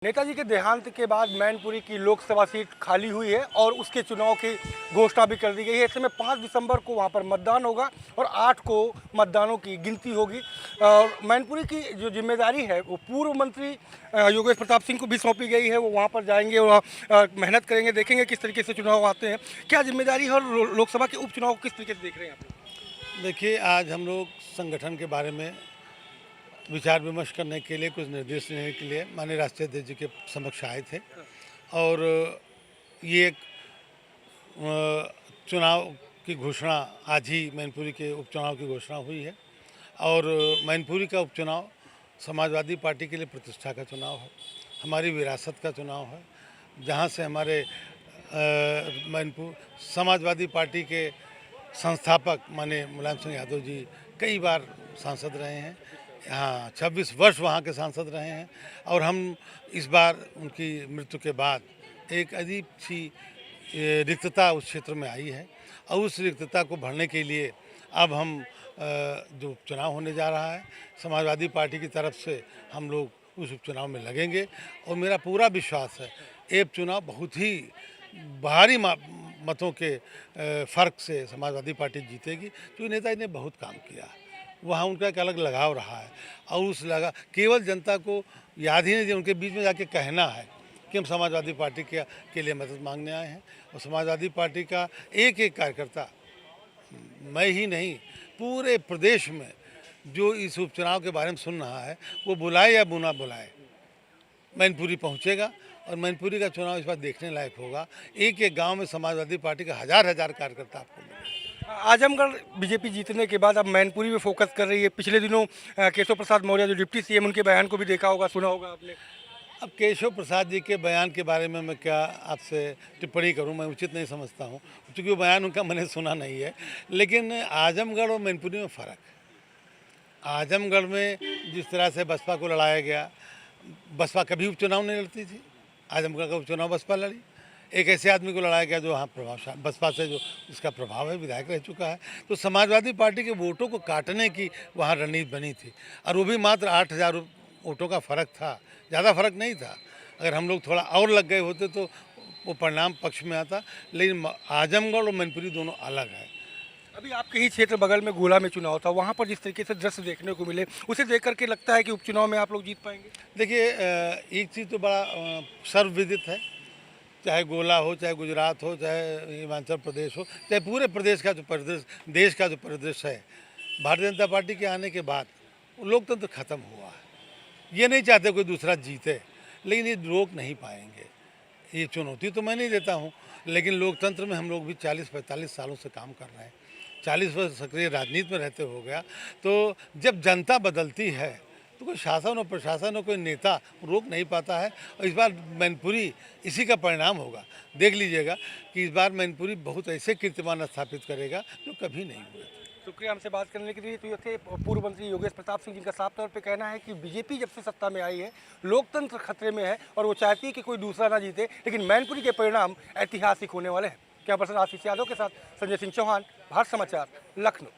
नेताजी के देहांत के बाद मैनपुरी की लोकसभा सीट खाली हुई है और उसके चुनाव की घोषणा भी कर दी गई है। ऐसे में 5 दिसंबर को वहां पर मतदान होगा और 8 को मतदानों की गिनती होगी। और मैनपुरी की जो जिम्मेदारी है वो पूर्व मंत्री योगेश प्रताप सिंह को भी सौंपी गई है। वो वहां पर जाएंगे और मेहनत करेंगे, देखेंगे किस तरीके से चुनाव आते हैं, क्या जिम्मेदारी है और लोकसभा के उपचुनाव को किस तरीके से देख रहे हैं आप? देखिए, आज हम लोग संगठन के बारे में विचार विमर्श करने के लिए, कुछ निर्देश देने के लिए माननीय राष्ट्रीय अध्यक्ष जी के समक्ष आए थे। और ये एक चुनाव की घोषणा आज ही मैनपुरी के उपचुनाव की घोषणा हुई है। और मैनपुरी का उपचुनाव समाजवादी पार्टी के लिए प्रतिष्ठा का चुनाव है, हमारी विरासत का चुनाव है, जहाँ से हमारे मैनपुर समाजवादी पार्टी के संस्थापक माननीय मुलायम सिंह यादव जी कई बार सांसद रहे हैं। यहाँ 26 वर्ष वहाँ के सांसद रहे हैं। और हम इस बार उनकी मृत्यु के बाद एक अजीब सी रिक्तता उस क्षेत्र में आई है और उस रिक्तता को भरने के लिए अब हम जो चुनाव होने जा रहा है, समाजवादी पार्टी की तरफ से हम लोग उस उपचुनाव में लगेंगे। और मेरा पूरा विश्वास है ये चुनाव बहुत ही भारी मतों के फ़र्क से समाजवादी पार्टी जीतेगी, क्योंकि नेताजी ने बहुत काम किया, वहाँ उनका एक अलग लगाव रहा है। और उस केवल जनता को याद ही नहीं, उनके बीच में जाके कहना है कि हम समाजवादी पार्टी के लिए मदद मांगने आए हैं। और समाजवादी पार्टी का एक एक कार्यकर्ता, मैं ही नहीं पूरे प्रदेश में जो इस उपचुनाव के बारे में सुन रहा है, वो बुलाए या बुना बुलाए मैनपुरी पहुँचेगा। और मैनपुरी का चुनाव इस बार देखने लायक होगा। एक एक गांव में समाजवादी पार्टी का हजार हजार कार्यकर्ता आपको मिलेगा। आजमगढ़ बीजेपी जीतने के बाद अब मैनपुरी में फोकस कर रही है। पिछले दिनों केशव प्रसाद मौर्य जो डिप्टी सीएम, उनके बयान को भी देखा होगा, सुना होगा आपने। अब केशव प्रसाद जी के बयान के बारे में मैं क्या आपसे टिप्पणी करूं, मैं उचित नहीं समझता हूं, क्योंकि वो बयान उनका मैंने सुना नहीं है। लेकिन आजमगढ़ और मैनपुरी में फ़र्क, आजमगढ़ में जिस तरह से बसपा को लड़ाया गया, बसपा कभी उपचुनाव नहीं लड़ती थी, आजमगढ़ का उपचुनाव बसपा लड़ी। एक ऐसे आदमी को लड़ाया गया जो वहाँ प्रभावशाली, बसपा से जो इसका प्रभाव है, विधायक रह चुका है। तो समाजवादी पार्टी के वोटों को काटने की वहाँ रणनीति बनी थी, और वो भी मात्र 8,000 वोटों का फ़र्क था, ज़्यादा फर्क नहीं था। अगर हम लोग थोड़ा और लग गए होते तो वो परिणाम पक्ष में आता। लेकिन आजमगढ़ और मैनपुरी दोनों अलग है। अभी आपके ही क्षेत्र बगल में गोला में चुनाव था, वहाँ पर जिस तरीके से दृश्य देखने को मिले, उसे देख करके लगता है कि उपचुनाव में आप लोग जीत पाएंगे। देखिए, एक चीज़ तो बड़ा सर्वविदित है, चाहे गोला हो, चाहे गुजरात हो, चाहे हिमाचल प्रदेश हो, चाहे पूरे प्रदेश का जो परिदृश्य, देश का जो परिदृश्य है, भारतीय जनता पार्टी के आने के बाद लोकतंत्र खत्म हुआ है। ये नहीं चाहते कोई दूसरा जीते, लेकिन ये रोक नहीं पाएंगे। ये चुनौती तो मैं नहीं देता हूँ, लेकिन लोकतंत्र में हम लोग भी 40-45 सालों से काम कर रहे हैं, 40 वर्ष सक्रिय राजनीति में रहते हो गया। तो जब जनता बदलती है तो कोई शासन और प्रशासन और कोई नेता रोक नहीं पाता है। और इस बार मैनपुरी इसी का परिणाम होगा। देख लीजिएगा कि इस बार मैनपुरी बहुत ऐसे कीर्तिमान स्थापित करेगा जो कभी नहीं हुए थे। शुक्रिया हमसे बात करने के लिए। तो ये थे पूर्व मंत्री योगेश प्रताप सिंह, जिनका साफ तौर पे कहना है कि बीजेपी जब से सत्ता में आई है, लोकतंत्र खतरे में है और वो चाहती है कि कोई दूसरा ना जीते, लेकिन मैनपुरी के परिणाम ऐतिहासिक होने वाले हैं। कैमरा पर्सन आशीष यादव के साथ संजय सिंह चौहान, भारत समाचार, लखनऊ।